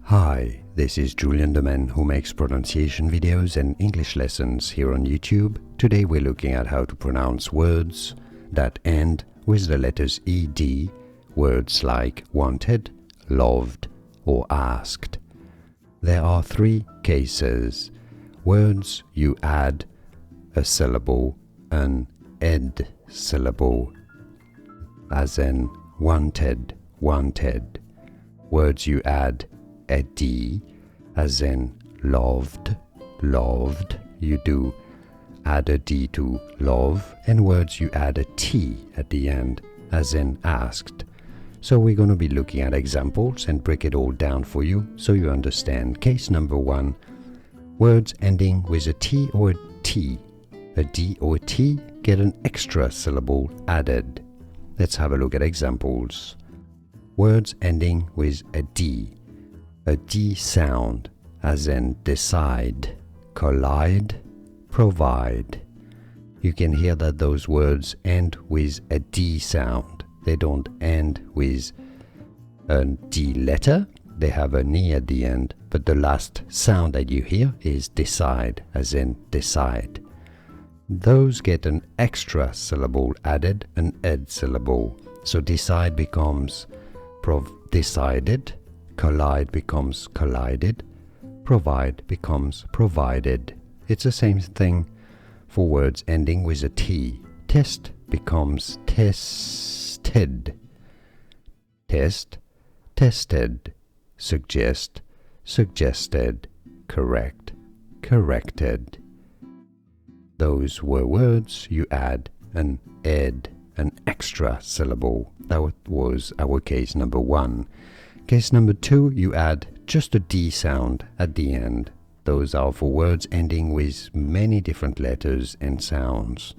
Hi, this is Julien, the man who makes pronunciation videos and English lessons here on YouTube. Today we're looking at how to pronounce words that end with the letters ED, words like wanted, loved, or asked. There are three cases. Words you add a syllable, an ed syllable, as in wanted, wanted. Words you add a D, as in loved, loved. You do add a D to love, and words you add a T at the end, as in asked. So we're going to be looking at examples and break it all down for you so you understand. Case number one, words ending with a T or a T. A D or a T get an extra syllable added. Let's have a look at examples. Words ending with a D sound, as in decide, collide, provide. You can hear that those words end with a D sound. They don't end with a D letter. They have an E at the end, but the last sound that you hear is decide, as in decide. Those get an extra syllable added, an ed syllable. So decide becomes decided, collide becomes collided, provide becomes provided. It's the same thing for words ending with a T. Test becomes tested, test, tested, suggest, suggested, correct, corrected. Those were words you add an ed, an extra syllable. That was our case number one. Case number two, you add just a D sound at the end. Those are for words ending with many different letters and sounds.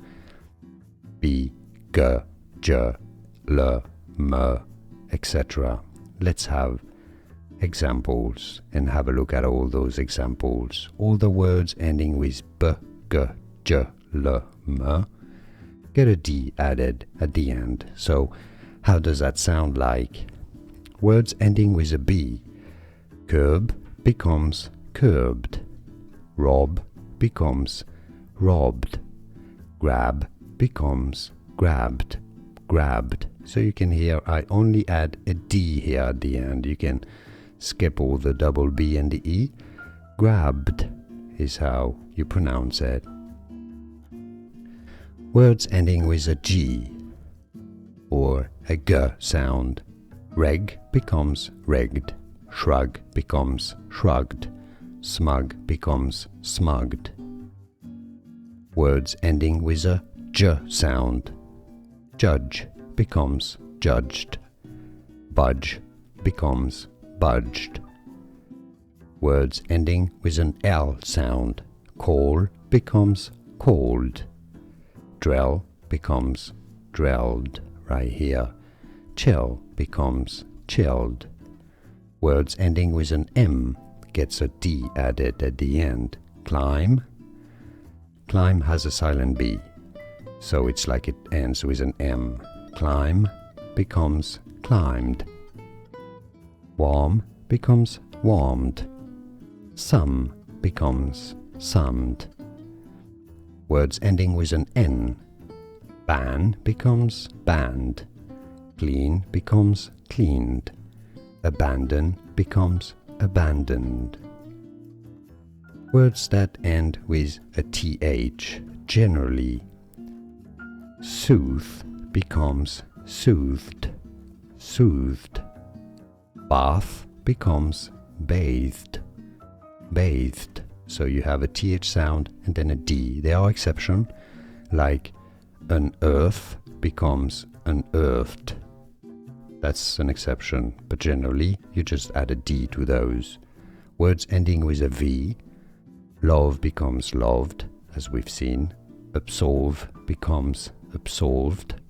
B, G, J, L, M, etc. Let's have examples and have a look at all those examples. All the words ending with B, G, J, L, M get a D added at the end. So how does that sound like? Words ending with a B. Curb becomes curbed. Rob becomes robbed. Grab becomes grabbed. Grabbed. So you can hear I only add a D here at the end. You can skip all the double B and the E. Grabbed is how you pronounce it. Words ending with a G or a G sound. Reg becomes regged. Shrug becomes shrugged. Smug becomes smugged. Words ending with a J sound. Judge becomes judged. Budge becomes budged. Words ending with an L sound. Call becomes called. Drell becomes drelled right here. Chill becomes chilled. Words ending with an M gets a D added at the end. Climb. Climb has a silent B, so it's like it ends with an M. Climb becomes climbed. Warm becomes warmed. Sum becomes summed. Words ending with an N. Ban becomes banned. Clean becomes cleaned. Abandon becomes abandoned. Words that end with a TH, generally. Soothe becomes soothed. Soothed. Bath becomes bathed. Bathed. So you have a TH sound and then a D. There are exceptions, like unearth becomes unearthed. That's an exception, but generally you just add a D to those. Words ending with a V. Love becomes loved, as we've seen. Absolve becomes absolved.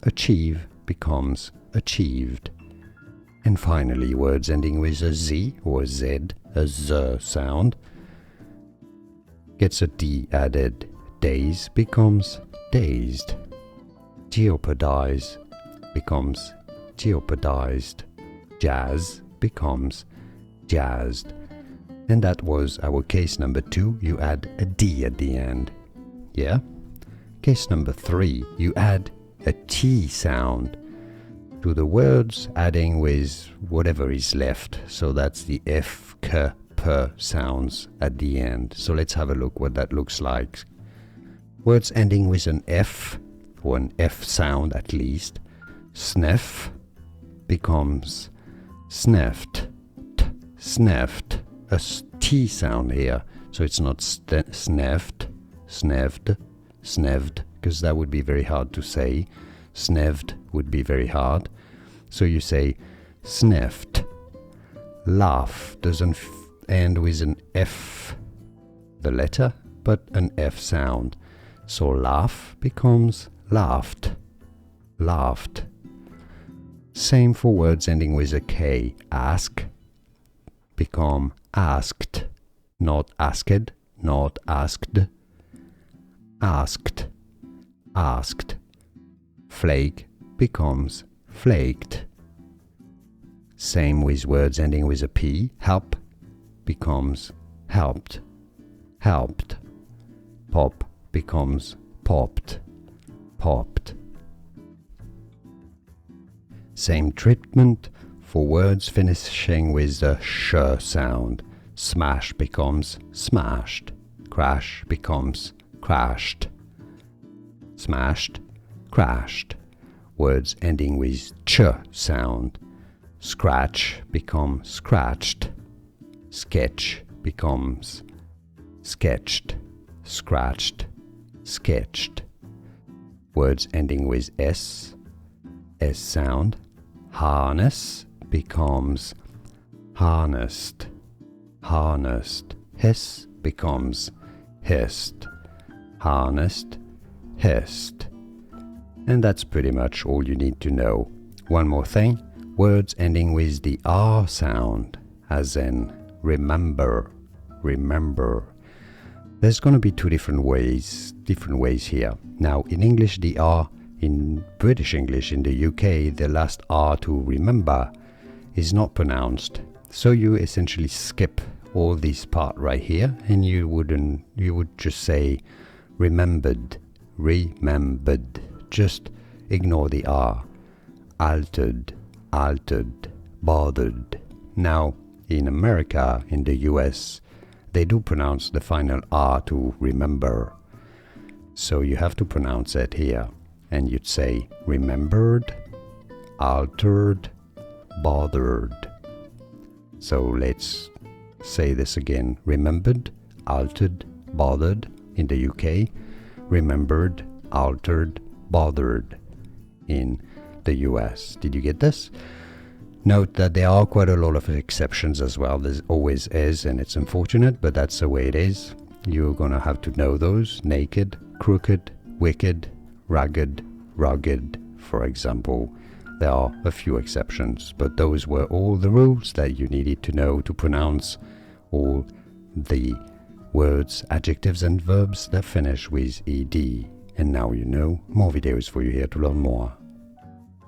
Achieve becomes achieved. And finally, words ending with a Z or a Z, a Z sound, gets a D added. Daze becomes dazed. Jeopardize becomes jeopardized. Jazz becomes jazzed. And that was our case number 2. You add a D at the end. Yeah? Case number 3. You add a T sound to the words, adding with whatever is left. So that's the F, K, P sounds at the end. So let's have a look what that looks like. Words ending with an F, or an F sound at least. Sniff becomes sniffed. Sniffed. A T sound here. So it's not sniffed, sniffed, sniffed, because that would be very hard to say. Sniffed would be very hard. So you say sniffed. Laugh doesn't end with an F, the letter, but an F sound. So laugh becomes laughed. Laughed. Same for words ending with a K. Ask become asked. Not asked, not asked. Asked. Asked. Flake becomes flaked. Same with words ending with a P. Help becomes helped. Helped. Pop becomes popped. Popped. Same treatment for words finishing with the sh sound. Smash becomes smashed. Crash becomes crashed. Smashed, crashed. Words ending with ch sound. Scratch becomes scratched. Sketch becomes sketched. Scratched, sketched. Words ending with S sound. Harness becomes harnessed. Harnessed. Hiss becomes hissed. Harnessed, hissed. And that's pretty much all you need to know. One more thing. Words ending with the R sound, as in remember, remember. There's going to be two different ways here. Now, in English, the R, in British English, in the UK, the last R to remember is not pronounced. So you essentially skip all this part right here, and you would just say remembered, remembered. Just ignore the R. Altered, altered, bothered. Now, in America, in the US, they do pronounce the final R to remember. So you have to pronounce it here. And you'd say remembered, altered, bothered. So let's say this again. Remembered, altered, bothered in the UK. Remembered, altered, bothered in the US. Did you get this? Note that there are quite a lot of exceptions as well. There always is, and it's unfortunate, but that's the way it is. You're gonna have to know those. Naked, crooked, wicked, ragged, rugged, for example. There are a few exceptions, but those were all the rules that you needed to know to pronounce all the words, adjectives and verbs that finish with ed. And now you know. More videos for you here to learn more.